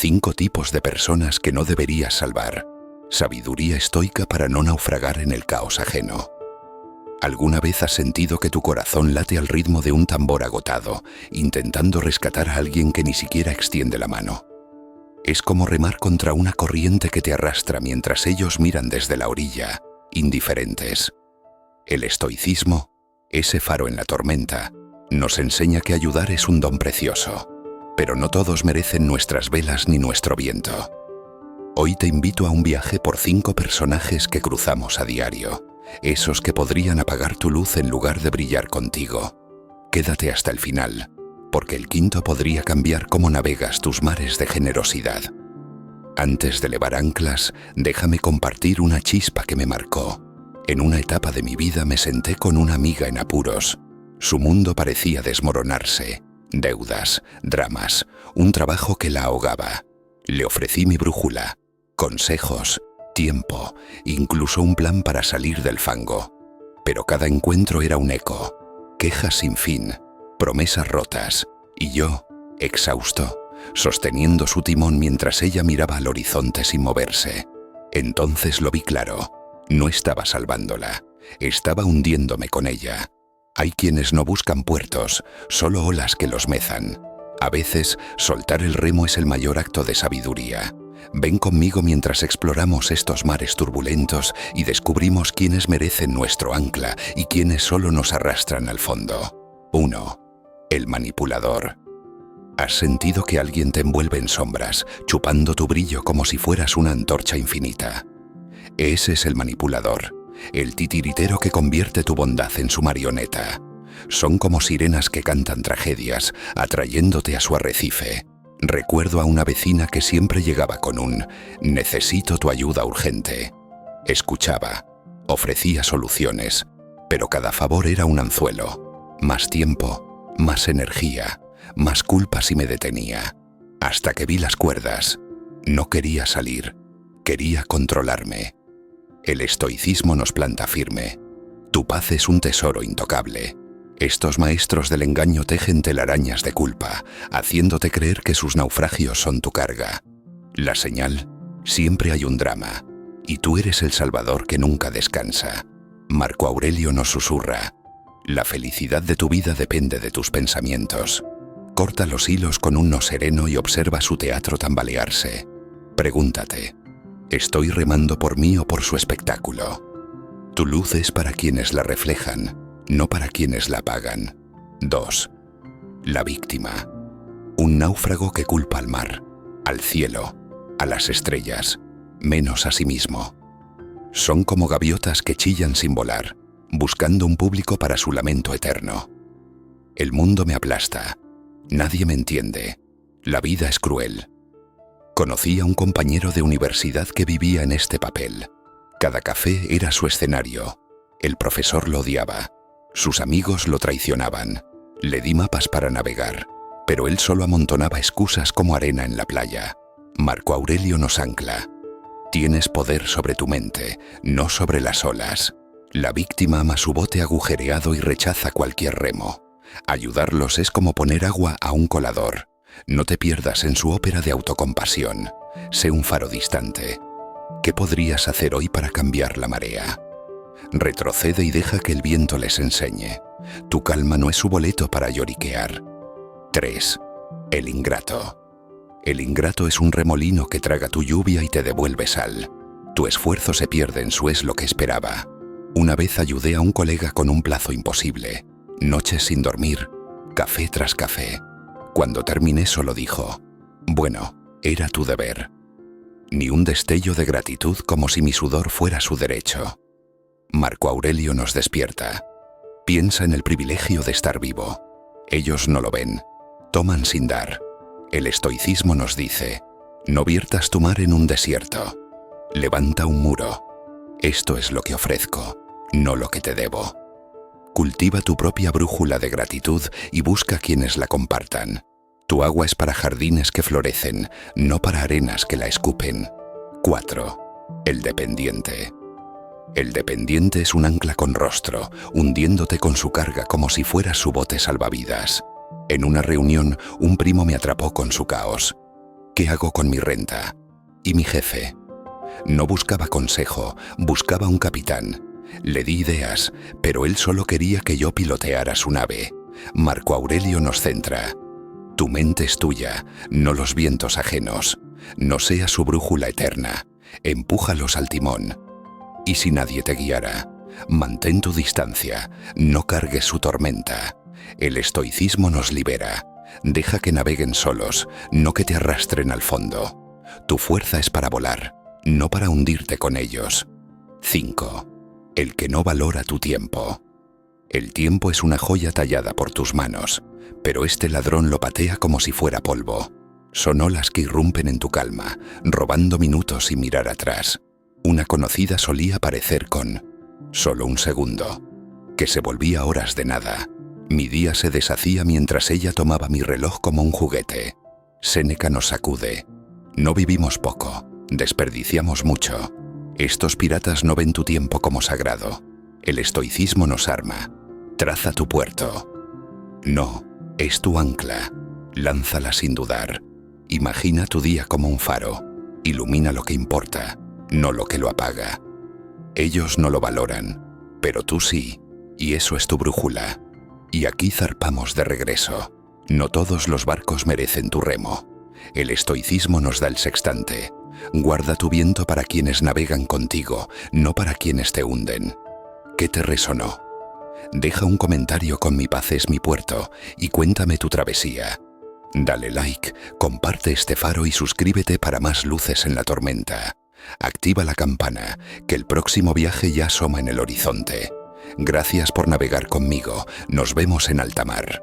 5 tipos de personas que no deberías salvar. Sabiduría estoica para no naufragar en el caos ajeno. ¿Alguna vez has sentido que tu corazón late al ritmo de un tambor agotado, intentando rescatar a alguien que ni siquiera extiende la mano? Es como remar contra una corriente que te arrastra mientras ellos miran desde la orilla, indiferentes. El estoicismo, ese faro en la tormenta, nos enseña que ayudar es un don precioso, pero no todos merecen nuestras velas ni nuestro viento. Hoy te invito a un viaje por 5 personajes que cruzamos a diario, esos que podrían apagar tu luz en lugar de brillar contigo. Quédate hasta el final, porque el 5.º podría cambiar cómo navegas tus mares de generosidad. Antes de levar anclas, déjame compartir una chispa que me marcó. En una etapa de mi vida me senté con una amiga en apuros. Su mundo parecía desmoronarse. Deudas, dramas, un trabajo que la ahogaba. Le ofrecí mi brújula, consejos, tiempo, incluso un plan para salir del fango. Pero cada encuentro era un eco, quejas sin fin, promesas rotas, y yo, exhausto, sosteniendo su timón mientras ella miraba al horizonte sin moverse. Entonces lo vi claro, no estaba salvándola, estaba hundiéndome con ella. Hay quienes no buscan puertos, solo olas que los mezan. A veces, soltar el remo es el mayor acto de sabiduría. Ven conmigo mientras exploramos estos mares turbulentos y descubrimos quiénes merecen nuestro ancla y quiénes solo nos arrastran al fondo. 1. El manipulador. ¿Has sentido que alguien te envuelve en sombras, chupando tu brillo como si fueras una antorcha infinita? Ese es el manipulador, el titiritero que convierte tu bondad en su marioneta. Son como sirenas que cantan tragedias, atrayéndote a su arrecife. Recuerdo a una vecina que siempre llegaba con un «necesito tu ayuda urgente». Escuchaba, ofrecía soluciones, pero cada favor era un anzuelo. Más tiempo, más energía, más culpa si me detenía. Hasta que vi las cuerdas. No quería salir, quería controlarme. El estoicismo nos planta firme. Tu paz es un tesoro intocable. Estos maestros del engaño tejen telarañas de culpa, haciéndote creer que sus naufragios son tu carga. La señal, siempre hay un drama, y tú eres el salvador que nunca descansa. Marco Aurelio nos susurra: la felicidad de tu vida depende de tus pensamientos. Corta los hilos con un no sereno y observa su teatro tambalearse. Pregúntate: ¿estoy remando por mí o por su espectáculo? Tu luz es para quienes la reflejan, no para quienes la apagan. 2. La víctima. Un náufrago que culpa al mar, al cielo, a las estrellas, menos a sí mismo. Son como gaviotas que chillan sin volar, buscando un público para su lamento eterno. El mundo me aplasta, nadie me entiende, la vida es cruel. Conocí a un compañero de universidad que vivía en este papel. Cada café era su escenario. El profesor lo odiaba. Sus amigos lo traicionaban. Le di mapas para navegar, pero él solo amontonaba excusas como arena en la playa. Marco Aurelio nos ancla. Tienes poder sobre tu mente, no sobre las olas. La víctima ama su bote agujereado y rechaza cualquier remo. Ayudarlos es como poner agua a un colador. No te pierdas en su ópera de autocompasión. Sé un faro distante. ¿Qué podrías hacer hoy para cambiar la marea? Retrocede y deja que el viento les enseñe. Tu calma no es su boleto para lloriquear. 3. El ingrato. El ingrato es un remolino que traga tu lluvia y te devuelve sal. Tu esfuerzo se pierde en su es lo que esperaba. Una vez ayudé a un colega con un plazo imposible. Noches sin dormir, café tras café. Cuando terminé solo dijo: bueno, era tu deber. Ni un destello de gratitud, como si mi sudor fuera su derecho. Marco Aurelio nos despierta. Piensa en el privilegio de estar vivo. Ellos no lo ven, toman sin dar. El estoicismo nos dice: no viertas tu mar en un desierto. Levanta un muro. Esto es lo que ofrezco, no lo que te debo. Cultiva tu propia brújula de gratitud y busca quienes la compartan. Tu agua es para jardines que florecen, no para arenas que la escupen. 4. El dependiente. El dependiente es un ancla con rostro, hundiéndote con su carga como si fueras su bote salvavidas. En una reunión, un primo me atrapó con su caos. ¿Qué hago con mi renta? ¿Y mi jefe? No buscaba consejo, buscaba un capitán. Le di ideas, pero él solo quería que yo piloteara su nave. Marco Aurelio nos centra. Tu mente es tuya, no los vientos ajenos. No seas su brújula eterna. Empújalos al timón. Y si nadie te guiara, mantén tu distancia, no cargues su tormenta. El estoicismo nos libera. Deja que naveguen solos, no que te arrastren al fondo. Tu fuerza es para volar, no para hundirte con ellos. 5. El que no valora tu tiempo. El tiempo es una joya tallada por tus manos, pero este ladrón lo patea como si fuera polvo. Son olas que irrumpen en tu calma, robando minutos sin mirar atrás. Una conocida solía aparecer con solo un segundo, que se volvía horas de nada. Mi día se deshacía mientras ella tomaba mi reloj como un juguete. Séneca nos sacude. No vivimos poco, desperdiciamos mucho. Estos piratas no ven tu tiempo como sagrado. El estoicismo nos arma. Traza tu puerto. No, es tu ancla. Lánzala sin dudar. Imagina tu día como un faro. Ilumina lo que importa, no lo que lo apaga. Ellos no lo valoran, pero tú sí, y eso es tu brújula. Y aquí zarpamos de regreso. No todos los barcos merecen tu remo. El estoicismo nos da el sextante. Guarda tu viento para quienes navegan contigo, no para quienes te hunden. ¿Qué te resonó? Deja un comentario con Mi paz es mi puerto y cuéntame tu travesía. Dale like, comparte este faro y suscríbete para más luces en la tormenta. Activa la campana, que el próximo viaje ya asoma en el horizonte. Gracias por navegar conmigo. Nos vemos en alta mar.